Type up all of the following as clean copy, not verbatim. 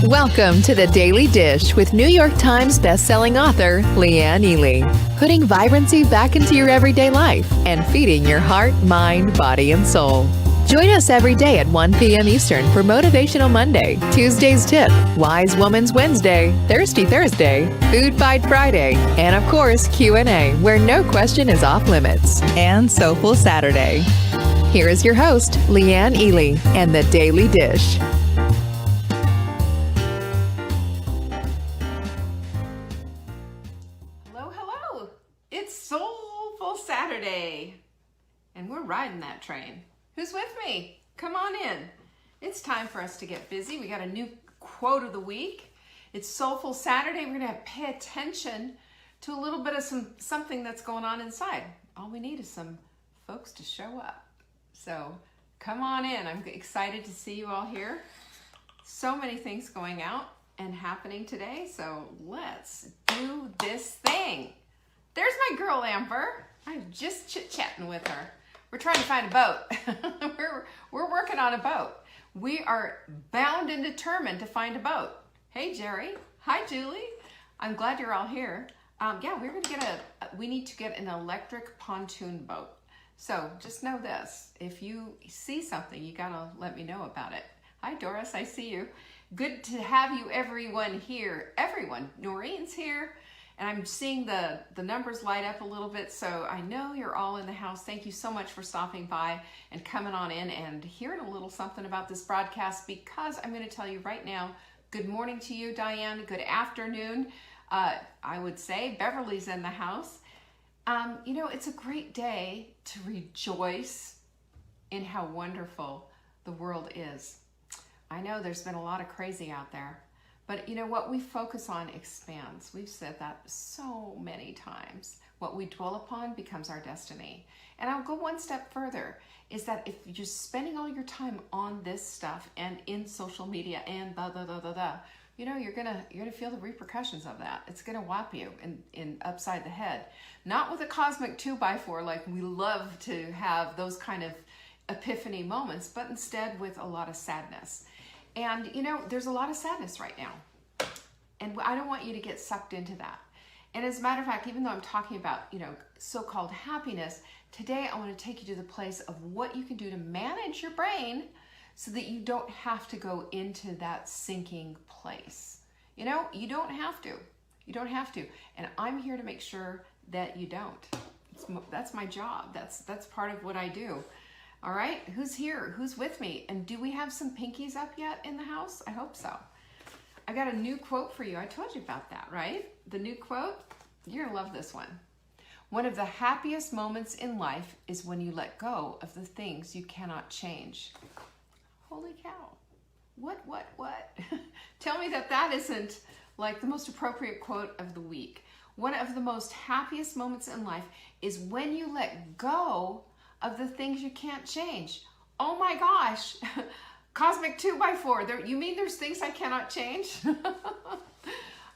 Welcome to the Daily Dish with New York Times bestselling author Leanne Ely. Putting vibrancy back into your everyday life and feeding your heart, mind, body, and soul. Join us every day at 1 p.m. Eastern for Motivational Monday, Tuesday's Tip, Wise Woman's Wednesday, Thirsty Thursday, Food Fight Friday, and of course Q&A, where no question is off limits, and Soulful Saturday. Here is your host, Leanne Ely, and the Daily Dish. Hello. It's Soulful Saturday, and we're riding that train. Who's with me? Come on in. It's time for us to get busy. We got a new quote of the week. It's Soulful Saturday. We're going to pay attention to a little bit of something that's going on inside. All we need is some folks to show up. So come on in. I'm excited to see you all here. So many things going out and happening today. So let's do this thing. There's my girl, Amber. I'm just chit-chatting with her. We're trying to find a boat. we're working on a boat. We are bound and determined to find a boat. Hey, Jerry. Hi, Julie. I'm glad you're all here. We need to get an electric pontoon boat. So just know this. If you see something, you gotta let me know about it. Hi, Doris. I see you. Good to have you, everyone here. Everyone. Noreen's here. And I'm seeing the numbers light up a little bit, so I know you're all in the house. Thank you so much for stopping by and coming on in and hearing a little something about this broadcast, because I'm going to tell you right now, good morning to you, Diane. Good afternoon. I would say Beverly's in the house. It's a great day to rejoice in how wonderful the world is. I know there's been a lot of crazy out there. But you know, what we focus on expands. We've said that so many times. What we dwell upon becomes our destiny. And I'll go one step further, is that if you're spending all your time on this stuff and in social media and you're gonna feel the repercussions of that. It's gonna whop you in upside the head. Not with a cosmic 2x4 like we love to have those kind of epiphany moments, but instead with a lot of sadness. And, there's a lot of sadness right now. And I don't want you to get sucked into that. And as a matter of fact, even though I'm talking about, so-called happiness, today I want to take you to the place of what you can do to manage your brain so that you don't have to go into that sinking place. You don't have to. You don't have to. And I'm here to make sure that you don't. That's my job. That's part of what I do. All right, who's here? Who's with me? And do we have some pinkies up yet in the house? I hope so. I got a new quote for you. I told you about that, right? The new quote, you're gonna love this one. One of the happiest moments in life is when you let go of the things you cannot change. Holy cow. What? Tell me that isn't like the most appropriate quote of the week. One of the most happiest moments in life is when you let go of the things you can't change. Oh my gosh, cosmic 2x4. You mean there's things I cannot change?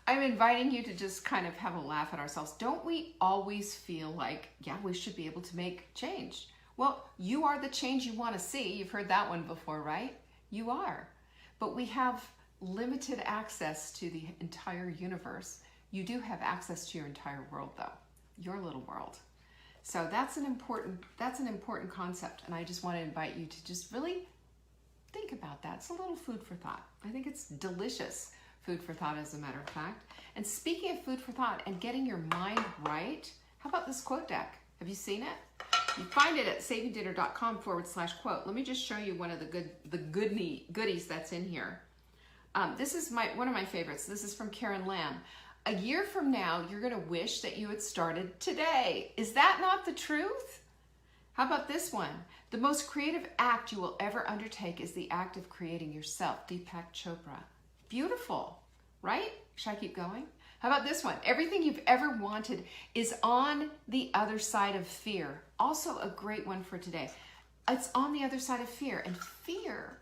I'm inviting you to just kind of have a laugh at ourselves. Don't we always feel like, we should be able to make change? Well, you are the change you want to see. You've heard that one before, right? You are. But we have limited access to the entire universe. You do have access to your entire world, though. Your little world. So that's an important concept, and I just want to invite you to just really think about that. It's a little food for thought. I think it's delicious food for thought, as a matter of fact. And speaking of food for thought and getting your mind right, how about this quote deck? Have you seen it? You find it at savingdinner.com/quote. Let me just show you one of the goodies that's in here. This is one of my favorites. This is from Karen Lamb. A year from now, you're going to wish that you had started today. Is that not the truth? How about this one? The most creative act you will ever undertake is the act of creating yourself. Deepak Chopra. Beautiful, right? Should I keep going? How about this one? Everything you've ever wanted is on the other side of fear. Also a great one for today. It's on the other side of fear. And fear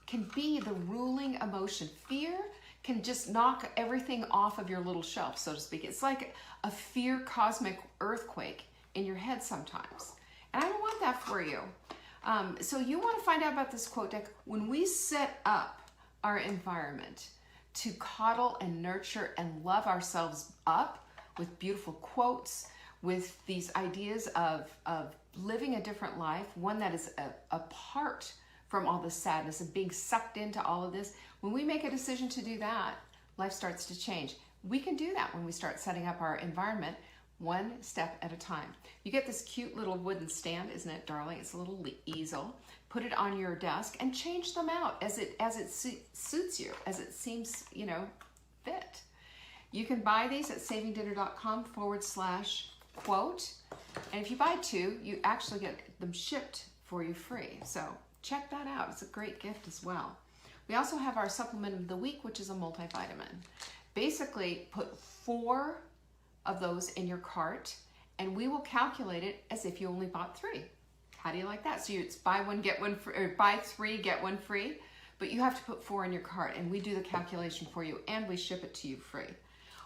can be the ruling emotion. Fear can just knock everything off of your little shelf, so to speak. It's like a fear cosmic earthquake in your head sometimes. And I don't want that for you. So you want to find out about this quote deck. When we set up our environment, to coddle and nurture and love ourselves up with beautiful quotes, with these ideas of living a different life, one that is apart from all the sadness and being sucked into all of this. When we make a decision to do that, life starts to change. We can do that when we start setting up our environment one step at a time. You get this cute little wooden stand, isn't it, darling? It's a little easel. Put it on your desk and change them out as it suits you, as it seems, fit. You can buy these at savingdinner.com/quote. And if you buy two, you actually get them shipped for you free. So check that out. It's a great gift as well. We also have our supplement of the week, which is a multivitamin. Basically, put 4 of those in your cart, and we will calculate it as if you only bought 3. How do you like that? So it's buy 1 get 1 free, or buy 3 get 1 free, but you have to put 4 in your cart, and we do the calculation for you, and we ship it to you free.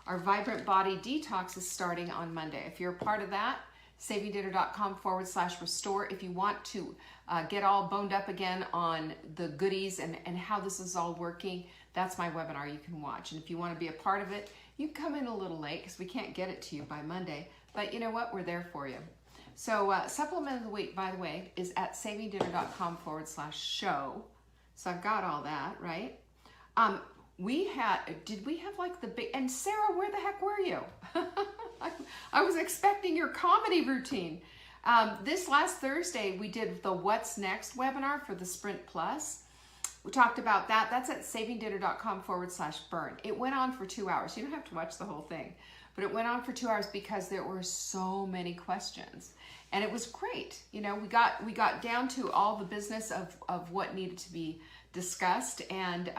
Our Vibrant Body Detox is starting on Monday. If you're a part of that, savingdinner.com/restore. If you want to get all boned up again on the goodies and how this is all working, that's my webinar you can watch. And if you want to be a part of it, you can come in a little late because we can't get it to you by Monday. But you know what? We're there for you. So supplement of the week, by the way, is at savingdinner.com/show. So I've got all that, right? Did we have like the big, and Sarah, where the heck were you? I was expecting your comedy routine. This last Thursday, we did the What's Next webinar for the Sprint Plus. We talked about that. That's at savingdinner.com/burn. It went on for 2 hours. You don't have to watch the whole thing, but it went on for 2 hours because there were so many questions, and it was great. We got down to all the business of what needed to be discussed, and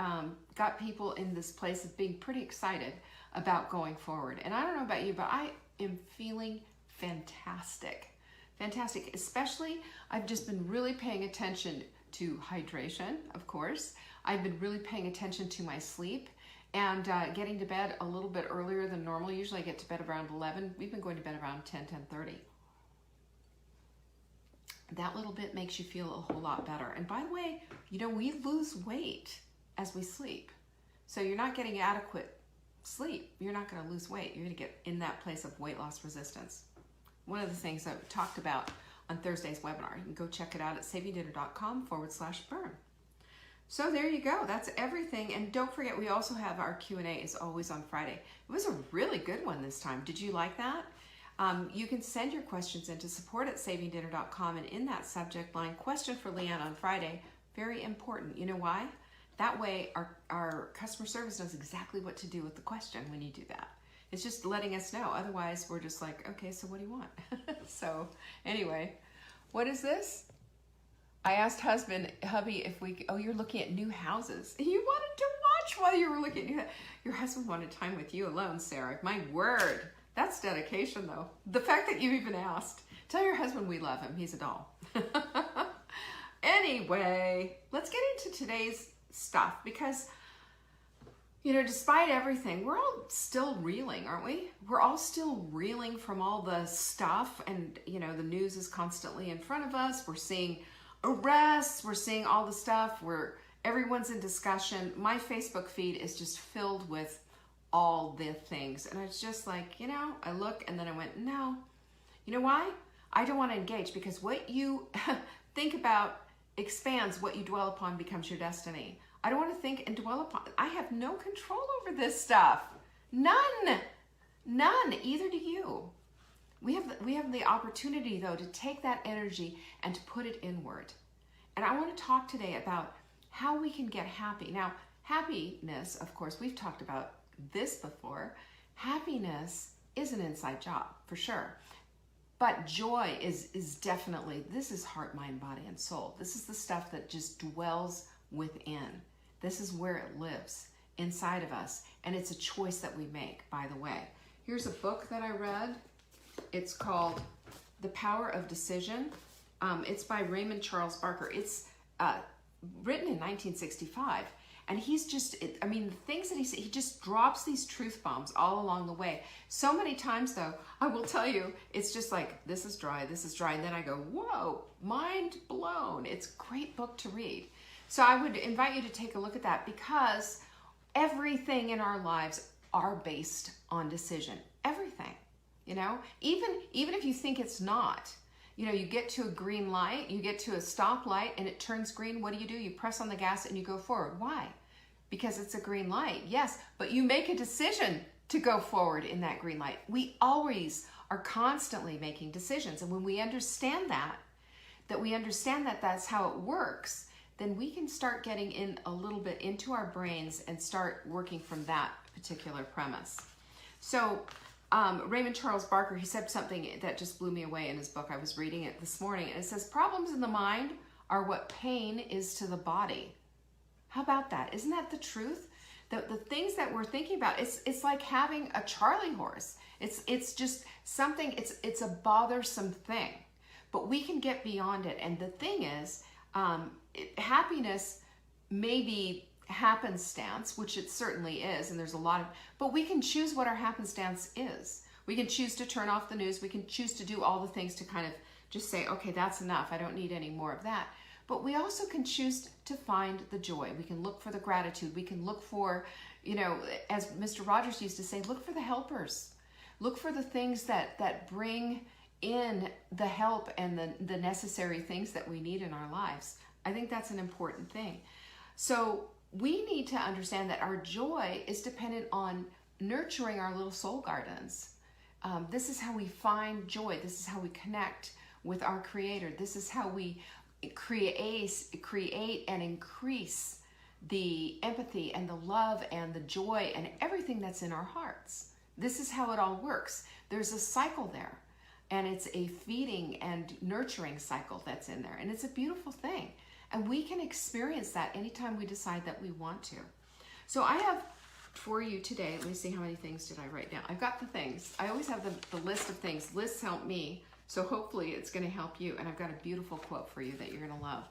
got people in this place of being pretty excited about going forward. And I don't know about you, but I am feeling fantastic. Fantastic. Especially, I've just been really paying attention to hydration, of course. I've been really paying attention to my sleep and getting to bed a little bit earlier than normal. Usually I get to bed around 11. We've been going to bed around 10:30. That little bit makes you feel a whole lot better. And by the way, we lose weight as we sleep. So you're not getting adequate sleep. You're not going to lose weight. You're going to get in that place of weight loss resistance. One of the things that we talked about on Thursday's webinar. You can go check it out at savingdinner.com/burn. So there you go. That's everything. And don't forget, we also have our Q&A is always on Friday. It was a really good one this time. Did you like that? You can send your questions into support@savingdinner.com, and in that subject line, question for Leanne on Friday. Very important. You know why? That way our customer service knows exactly what to do with the question when you do that. It's just letting us know. Otherwise, we're just like, okay, so what do you want? So anyway, what is this? I asked hubby, if you're looking at new houses. You wanted to watch while you were looking at new houses. Your husband wanted time with you alone, Sarah. My word. That's dedication, though. The fact that you even asked. Tell your husband we love him. He's a doll. Anyway, let's get into today's stuff because, despite everything, we're all still reeling, aren't we? We're all still reeling from all the stuff, and, the news is constantly in front of us. We're seeing arrests. We're seeing all the stuff where everyone's in discussion. My Facebook feed is just filled with all the things. And it's just like, I look and then I went, no. You know why? I don't want to engage, because what you think about expands. What you dwell upon becomes your destiny. I don't want to think and dwell upon. I have no control over this stuff. None. Either do you. We have the opportunity, though, to take that energy and to put it inward. And I want to talk today about how we can get happy. Now, happiness, of course, we've talked about this before. Happiness is an inside job, for sure. But joy is definitely, this is heart, mind, body, and soul. This is the stuff that just dwells within. This is where it lives, inside of us. And it's a choice that we make, by the way. Here's a book that I read. It's called The Power of Decision. It's by Raymond Charles Barker. It's written in 1965. And he's just, the things that he just drops these truth bombs all along the way. So many times, though, I will tell you, it's just like, this is dry. And then I go, whoa, mind blown. It's a great book to read. So I would invite you to take a look at that, because Everything in our lives are based on decision. Everything, you know, even if you think it's not. You know, you get to a green light, you get to a stoplight and it turns green. What do? You press on the gas and you go forward. Why? Because it's a green light. Yes, but you make a decision to go forward in that green light. We always are constantly making decisions. And when we understand that that's how it works, then we can start getting in a little bit into our brains and start working from that particular premise. So Raymond Charles Barker, he said something that just blew me away in his book. I was reading it this morning, and it says, problems in the mind are what pain is to the body. How about that? Isn't that the truth? The things that we're thinking about, it's like having a Charlie horse. It's just something, it's a bothersome thing, but we can get beyond it. And the thing is, happiness may be happenstance, which it certainly is, and there's a lot of, but we can choose what our happenstance is. We can choose to turn off the news. We can choose to do all the things to kind of just say, okay, that's enough. I don't need any more of that. But we also can choose to find the joy. We can look for the gratitude. We can look for, you know, as Mr. Rogers used to say, look for the helpers. Look for the things that bring in the help and the necessary things that we need in our lives. I think that's an important thing. So we need to understand that our joy is dependent on nurturing our little soul gardens. This is how we find joy. This is how we connect with our Creator. This is how we create and increase the empathy and the love and the joy and everything that's in our hearts. This is how it all works. There's a cycle there, and it's a feeding and nurturing cycle that's in there, and it's a beautiful thing. And we can experience that anytime we decide that we want to. So I have for you today, let me see how many things did I write down. I've got the things. I always have the list of things. Lists help me, so hopefully it's going to help you. And I've got a beautiful quote for you that you're going to love.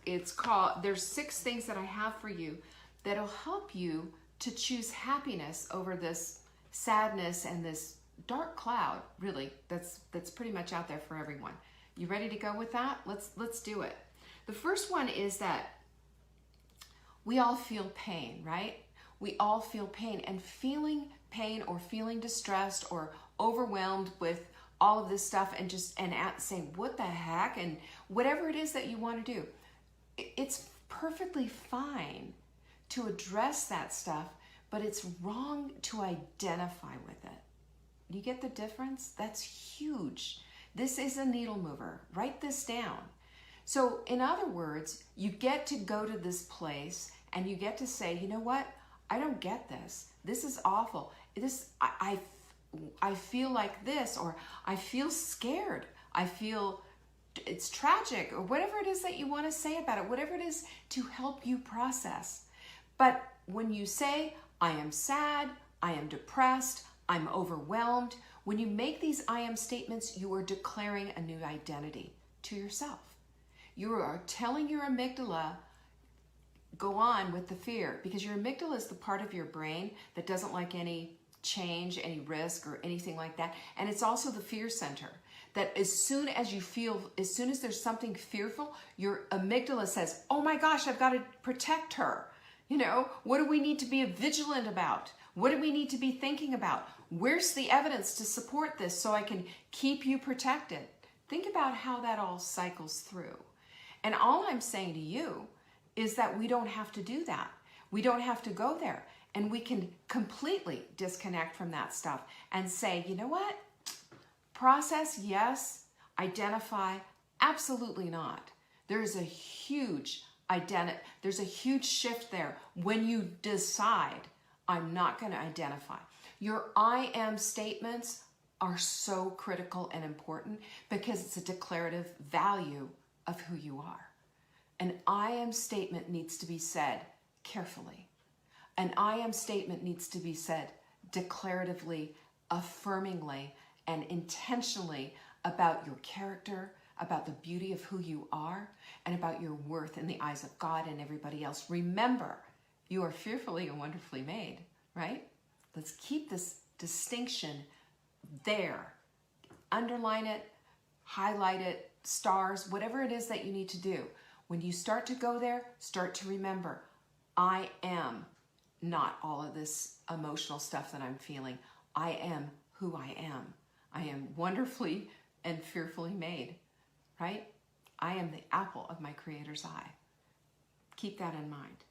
It's called, there's 6 things that I have for you that'll help you to choose happiness over this sadness and this dark cloud, really, that's pretty much out there for everyone. You ready to go with that? Let's do it. The first one is that we all feel pain, right? We all feel pain, and feeling pain or feeling distressed or overwhelmed with all of this stuff and saying, what the heck? And whatever it is that you want to do, it's perfectly fine to address that stuff, but it's wrong to identify with it. You get the difference? That's huge. This is a needle mover. Write this down. So in other words, you get to go to this place and you get to say, you know what? I don't get this. This is awful. I feel like this, or I feel scared. I feel it's tragic, or whatever it is that you want to say about it, whatever it is to help you process. But when you say, I am sad, I am depressed, I'm overwhelmed, when you make these I am statements, you are declaring a new identity to yourself. You are telling your amygdala, go on with the fear, because your amygdala is the part of your brain that doesn't like any change, any risk, or anything like that. And it's also the fear center, that as soon as there's something fearful, your amygdala says, oh my gosh, I've got to protect her. You know, what do we need to be vigilant about? What do we need to be thinking about? Where's the evidence to support this so I can keep you protected? Think about how that all cycles through. And all I'm saying to you is that we don't have to do that. We don't have to go there. And we can completely disconnect from that stuff and say, you know what? Process, yes. Identify, absolutely not. There's a huge shift there when you decide, I'm not going to identify. Your I am statements are so critical and important because it's a declarative value of who you are. An I am statement needs to be said carefully. An I am statement needs to be said declaratively, affirmingly, and intentionally about your character, about the beauty of who you are, and about your worth in the eyes of God and everybody else. Remember, you are fearfully and wonderfully made, right? Let's keep this distinction there. Underline it, highlight it, stars, whatever it is that you need to do. When you start to go there, start to remember, I am not all of this emotional stuff that I'm feeling. I am who I am. I am wonderfully and fearfully made, right? I am the apple of my Creator's eye. Keep that in mind.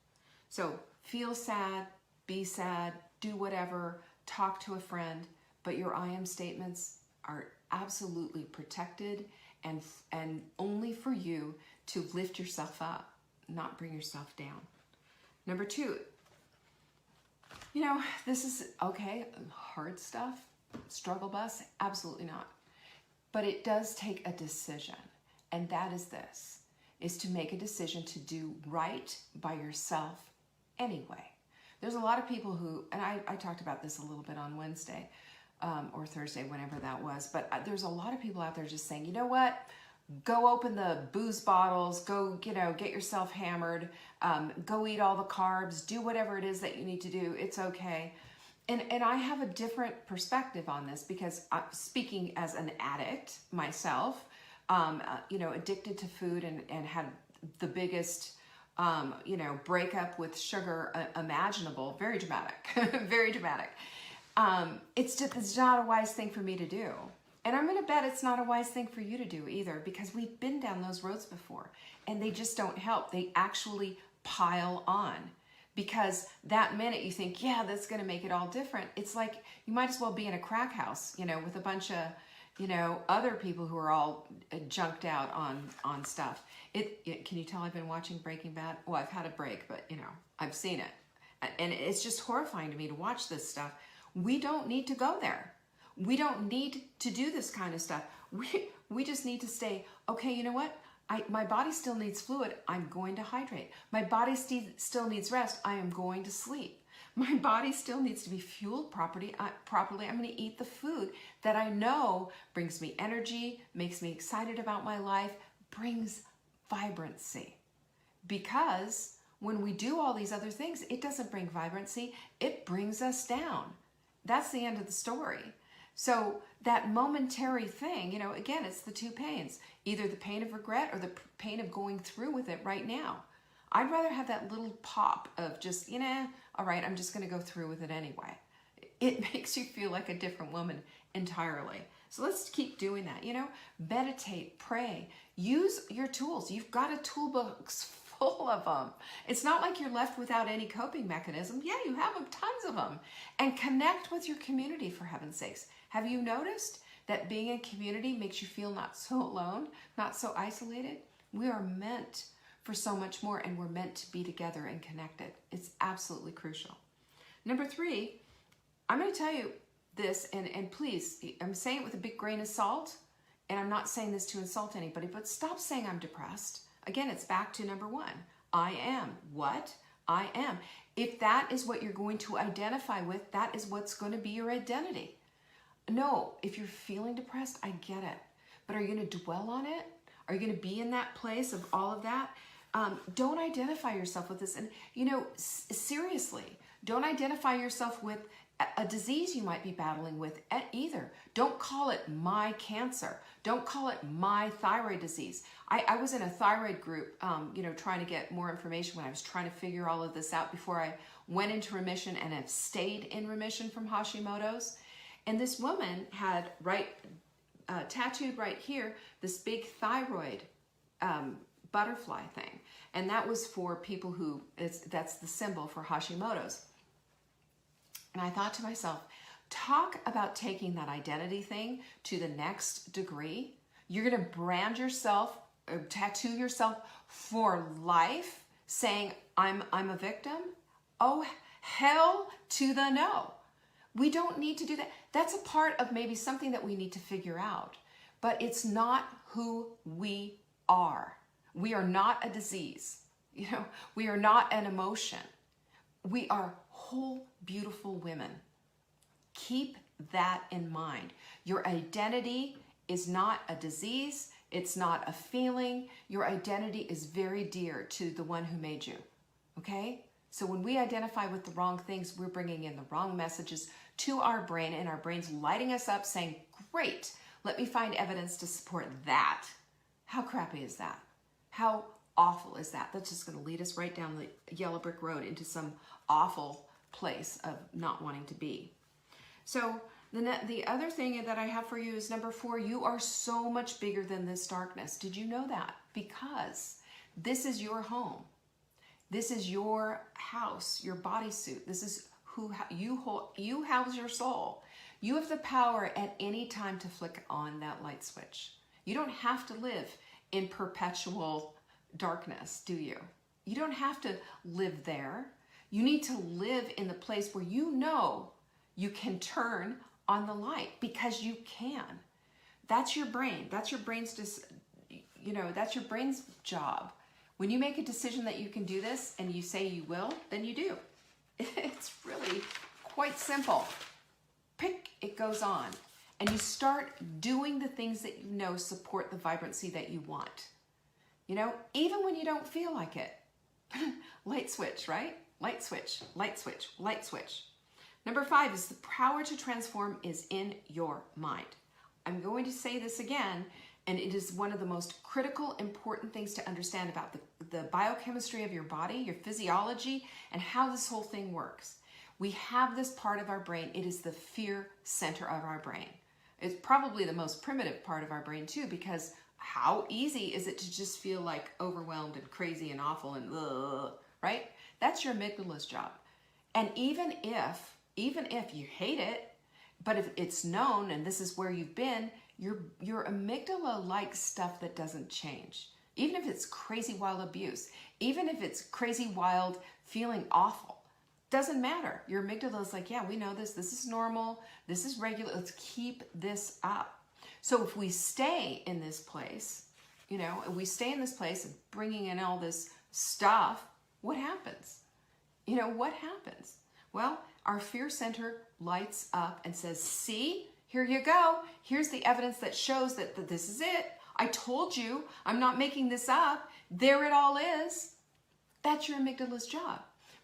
So feel sad, be sad, do whatever, talk to a friend, but your I am statements are absolutely protected and only for you to lift yourself up, not bring yourself down. Number 2, this is okay, hard stuff, struggle bus, absolutely not. But it does take a decision, and that is this, is to make a decision to do right by yourself anyway. There's a lot of people who, and I talked about this a little bit on Wednesday or Thursday, whenever that was, but there's a lot of people out there just saying, you know what, go open the booze bottles, go, get yourself hammered, go eat all the carbs, do whatever it is that you need to do, it's okay. And I have a different perspective on this because speaking as an addict myself, addicted to food and had the biggest, breakup with sugar imaginable, very dramatic, very dramatic. It's not a wise thing for me to do. And I'm going to bet it's not a wise thing for you to do either, because we've been down those roads before and they just don't help. They actually pile on, because that minute you think, yeah, that's going to make it all different. It's like you might as well be in a crack house, with a bunch of, other people who are all junked out on stuff. Can you tell I've been watching Breaking Bad? Well, I've had a break, but I've seen it. And it's just horrifying to me to watch this stuff. We don't need to go there. We don't need to do this kind of stuff. We just need to stay, okay, you know what? My body still needs fluid. I'm going to hydrate. My body still needs rest. I am going to sleep. My body still needs to be fueled properly. I'm going to eat the food that I know brings me energy, makes me excited about my life, brings vibrancy. Because when we do all these other things, it doesn't bring vibrancy. It brings us down. That's the end of the story. So that momentary thing, again, it's the 2 pains, either the pain of regret or the pain of going through with it right now. I'd rather have that little pop of just, all right, I'm just going to go through with it anyway. It makes you feel like a different woman entirely. So let's keep doing that, meditate, pray, use your tools. You've got a toolbox full of them. It's not like you're left without any coping mechanism. Yeah, you have tons of them. And connect with your community, for heaven's sakes. Have you noticed that being in community makes you feel not so alone, not so isolated? We are meant for so much more, and we're meant to be together and connected. It's absolutely crucial. Number 3, I'm going to tell you this, and please, I'm saying it with a big grain of salt, and I'm not saying this to insult anybody, but stop saying I'm depressed. Again, it's back to number 1. I am. What? I am. If that is what you're going to identify with, that is what's going to be your identity. No, if you're feeling depressed, I get it. But are you going to dwell on it? Are you going to be in that place of all of that? Don't identify yourself with this. And, seriously, don't identify yourself with a disease you might be battling with either. Don't call it my cancer. Don't call it my thyroid disease. I was in a thyroid group, trying to get more information when I was trying to figure all of this out before I went into remission and have stayed in remission from Hashimoto's. And this woman had tattooed right here this big thyroid butterfly thing. And that was for people who, that's the symbol for Hashimoto's. And I thought to myself, talk about taking that identity thing to the next degree. You're going to brand yourself, tattoo yourself for life, saying, I'm a victim. Oh, hell to the no. We don't need to do that. That's a part of maybe something that we need to figure out. But it's not who we are. We are not a disease. We are not an emotion. We are whole, beautiful women. Keep that in mind. Your identity is not a disease. It's not a feeling. Your identity is very dear to the one who made you. Okay? So when we identify with the wrong things, we're bringing in the wrong messages to our brain, and our brain's lighting us up saying, great, let me find evidence to support that. How crappy is that? How awful is that? That's just going to lead us right down the yellow brick road into some awful place of not wanting to be. So the other thing that I have for you is number 4, you are so much bigger than this darkness. Did you know that? Because this is your home. This is your house, your bodysuit. This is who you house your soul. You have the power at any time to flick on that light switch. You don't have to live in perpetual darkness, do you? You don't have to live there. You need to live in the place where you know you can turn on the light, because you can. That's your brain. That's your brain's that's your brain's job. When you make a decision that you can do this and you say you will, then you do. It's really quite simple. Pick, it goes on. And you start doing the things that you know support the vibrancy that you want. Even when you don't feel like it. Light switch, right? Light switch, light switch, light switch. Number 5 is the power to transform is in your mind. I'm going to say this again, and it is one of the most critical, important things to understand about the biochemistry of your body, your physiology, and how this whole thing works. We have this part of our brain. It is the fear center of our brain. It's probably the most primitive part of our brain too, because how easy is it to just feel like overwhelmed and crazy and awful and right? That's your amygdala's job. And even if you hate it, but if it's known and this is where you've been, your amygdala likes stuff that doesn't change. Even if it's crazy wild abuse, even if it's crazy wild feeling awful, doesn't matter. Your amygdala is like, yeah, we know this. This is normal. This is regular. Let's keep this up. So if we stay in this place, we stay in this place and bringing in all this stuff, what happens? What happens? Well, our fear center lights up and says, see, here you go. Here's the evidence that shows that this is it. I told you, I'm not making this up. There it all is. That's your amygdala's job.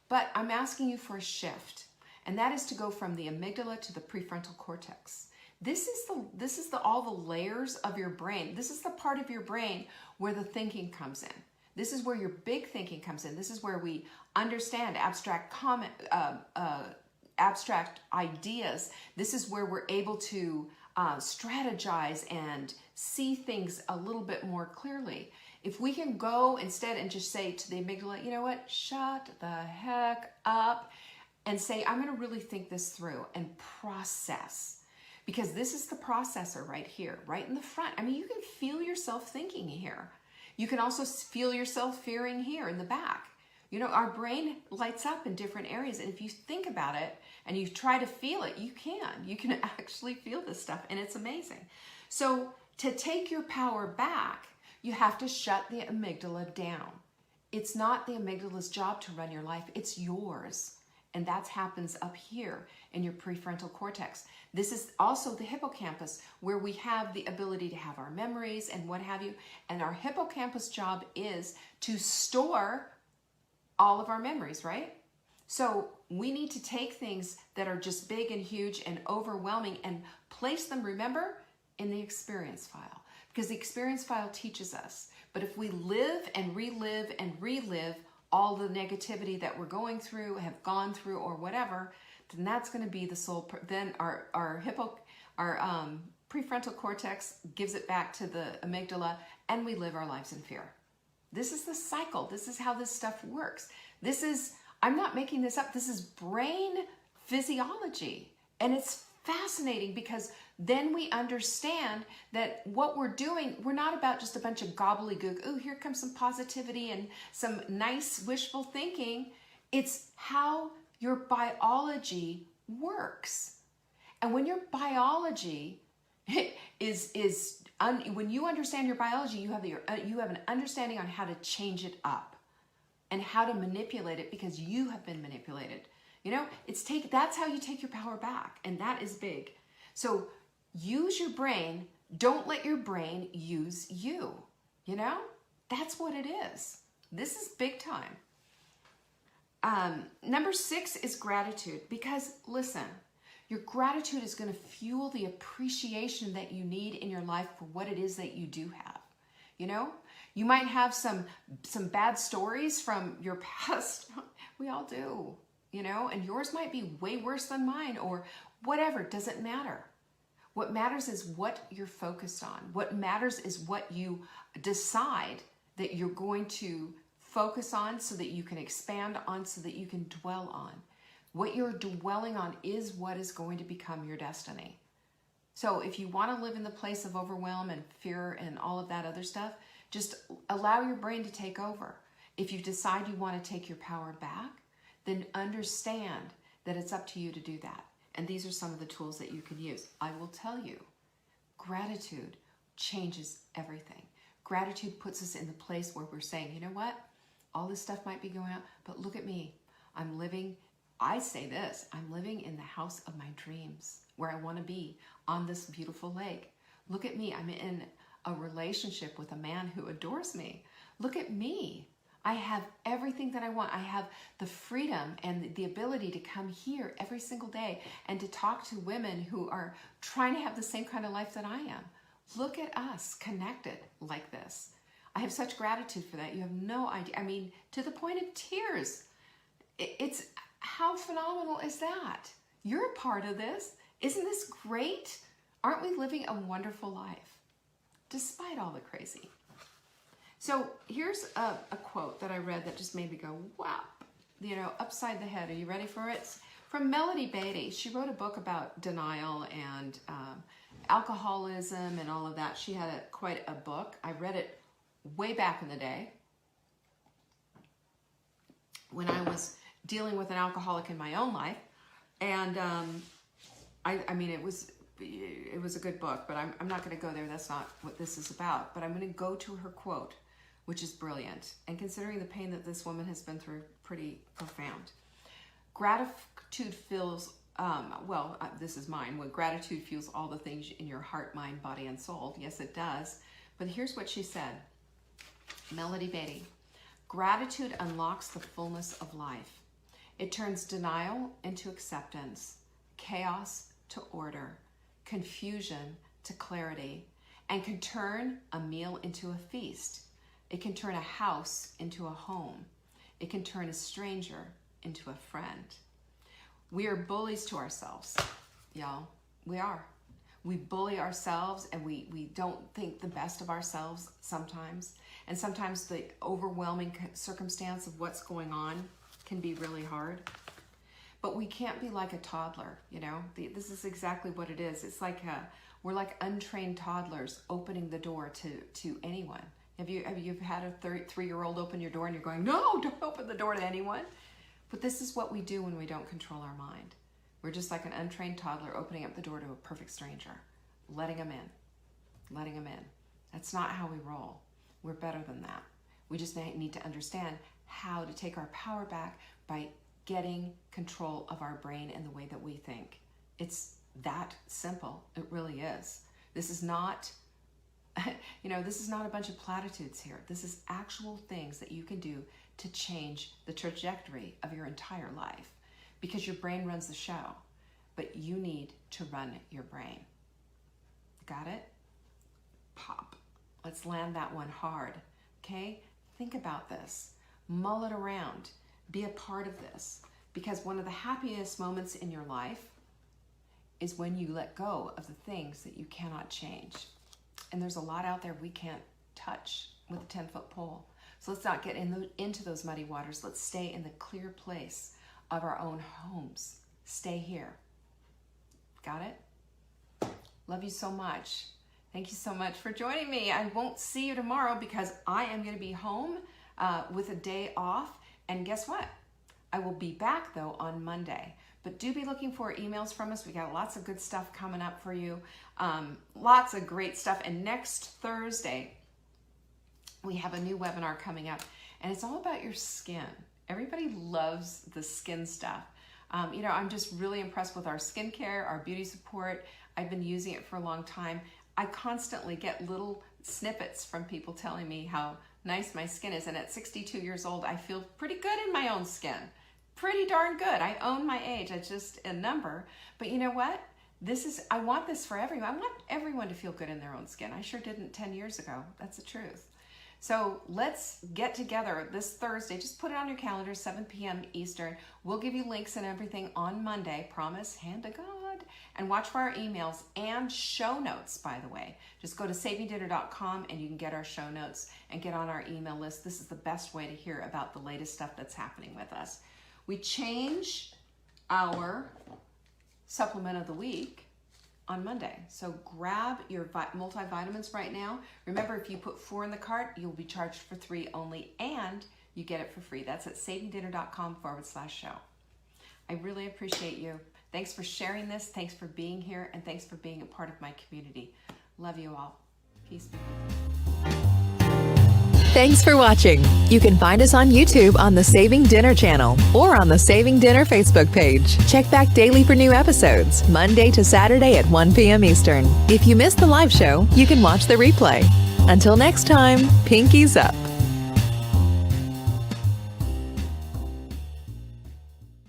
But I'm asking you for a shift, and that is to go from the amygdala to the prefrontal cortex. This is all the layers of your brain. This is the part of your brain where the thinking comes in. This is where your big thinking comes in. This is where we understand abstract ideas. This is where we're able to strategize and see things a little bit more clearly. If we can go instead and just say to the amygdala, you know what, shut the heck up, and say, I'm going to really think this through and process. Because this is the processor right here, right in the front. I mean, you can feel yourself thinking here. You can also feel yourself fearing here in the back. Our brain lights up in different areas, and if you think about it and you try to feel it, you can actually feel this stuff, and it's amazing. So to take your power back, you have to shut the amygdala down. It's not the amygdala's job to run your life, it's yours. And that happens up here in your prefrontal cortex. This is also the hippocampus, where we have the ability to have our memories and what have you. And our hippocampus job is to store all of our memories, right? So we need to take things that are just big and huge and overwhelming and place them, remember, in the experience file. Because the experience file teaches us. But if we live and relive all the negativity that we're going through, have gone through, or whatever, then that's going to be the soul. Then our prefrontal cortex gives it back to the amygdala, and we live our lives in fear. This is the cycle. This is how this stuff works. I'm not making this up. This is brain physiology, and it's fascinating because then we understand that what we're doing, we're not about just a bunch of gobbledygook. Oh, here comes some positivity and some nice wishful thinking. It's how your biology works. And when your biology when you understand your biology, you have an understanding on how to change it up and how to manipulate it, because you have been manipulated. That's how you take your power back, and that is big. So use your brain. Don't let your brain use you. That's what it is. This is big time. Number 6 is gratitude, because listen, your gratitude is going to fuel the appreciation that you need in your life for what it is that you do have. You might have some bad stories from your past. We all do, you know, and yours might be way worse than mine or whatever. Doesn't matter. What matters is what you're focused on. What matters is what you decide that you're going to focus on so that you can expand on, so that you can dwell on. What you're dwelling on is what is going to become your destiny. So if you want to live in the place of overwhelm and fear and all of that other stuff, just allow your brain to take over. If you decide you want to take your power back, then understand that it's up to you to do that. And these are some of the tools that you can use. I will tell you, gratitude changes everything. Gratitude puts us in the place where we're saying, you know what? All this stuff might be going on, but look at me. I'm living, I say this, I'm living in the house of my dreams, where I want to be, on this beautiful lake. Look at me. I'm in a relationship with a man who adores me. Look at me. I have everything that I want. I have the freedom and the ability to come here every single day and to talk to women who are trying to have the same kind of life that I am. Look at us connected like this. I have such gratitude for that. You have no idea. I mean, to the point of tears. It's how phenomenal is that? You're a part of this. Isn't this great? Aren't we living a wonderful life despite all the crazy? So here's a quote that I read that just made me go, wow, you know, upside the head. Are you ready for it? It's from Melody Beatty. She wrote a book about denial and alcoholism and all of that. She had quite a book. I read it way back in the day when I was dealing with an alcoholic in my own life. And I mean, it was a good book, but I'm not going to go there. That's not what this is about. But I'm going to go to her quote, which is brilliant. And considering the pain that this woman has been through, pretty profound. Gratitude fills, this is mine. When gratitude fuels all the things in your heart, mind, body, and soul. Yes, it does. But here's what she said. Melody Beatty. Gratitude unlocks the fullness of life. It turns denial into acceptance, chaos to order, confusion to clarity, and can turn a meal into a feast. It can turn a house into a home. It can turn a stranger into a friend. We are bullies to ourselves, y'all. We are. We bully ourselves and we don't think the best of ourselves sometimes. And sometimes the overwhelming circumstance of what's going on can be really hard. But we can't be like a toddler, you know? This is exactly what it is. It's like we're like untrained toddlers opening the door to anyone. Have you had a 3-year-old open your door and you're going, no, don't open the door to anyone? But this is what we do when we don't control our mind. We're just like an untrained toddler opening up the door to a perfect stranger, letting them in. That's not how we roll. We're better than that. We just need to understand how to take our power back by getting control of our brain and the way that we think. It's that simple. It really is. This is not, this is not a bunch of platitudes here. This is actual things that you can do to change the trajectory of your entire life, because your brain runs the show, but you need to run your brain. Got it? Pop. Let's land that one hard, okay? Think about this. Mull it around. Be a part of this, because one of the happiest moments in your life is when you let go of the things that you cannot change. And there's a lot out there we can't touch with a 10-foot pole. So let's not get into those muddy waters. Let's stay in the clear place of our own homes. Stay here. Got it? Love you so much. Thank you so much for joining me. I won't see you tomorrow because I am going to be home with a day off. And guess what? I will be back though on Monday. But do be looking for emails from us. We got lots of good stuff coming up for you. Lots of great stuff. And next Thursday, we have a new webinar coming up. And it's all about your skin. Everybody loves the skin stuff. I'm just really impressed with our skincare, our beauty support. I've been using it for a long time. I constantly get little snippets from people telling me how nice my skin is. And at 62 years old, I feel pretty good in my own skin. Pretty darn good. I own my age. It's just a number. But you know what? I want this for everyone. I want everyone to feel good in their own skin. I sure didn't 10 years ago. That's the truth. So let's get together this Thursday. Just put it on your calendar, 7 p.m. Eastern. We'll give you links and everything on Monday. Promise, hand to God. And watch for our emails and show notes, by the way. Just go to savingdinner.com and you can get our show notes and get on our email list. This is the best way to hear about the latest stuff that's happening with us. We change our supplement of the week on Monday. So grab your multivitamins right now. Remember, if you put 4 in the cart, you'll be charged for 3 only, and you get it for free. That's at savingdinner.com/show. I really appreciate you. Thanks for sharing this. Thanks for being here, and thanks for being a part of my community. Love you all. Peace be with you. Thanks for watching. You can find us on YouTube on the Saving Dinner channel or on the Saving Dinner Facebook page. Check back daily for new episodes, Monday to Saturday at 1 p.m. Eastern. If you missed the live show, you can watch the replay. Until next time, pinkies up.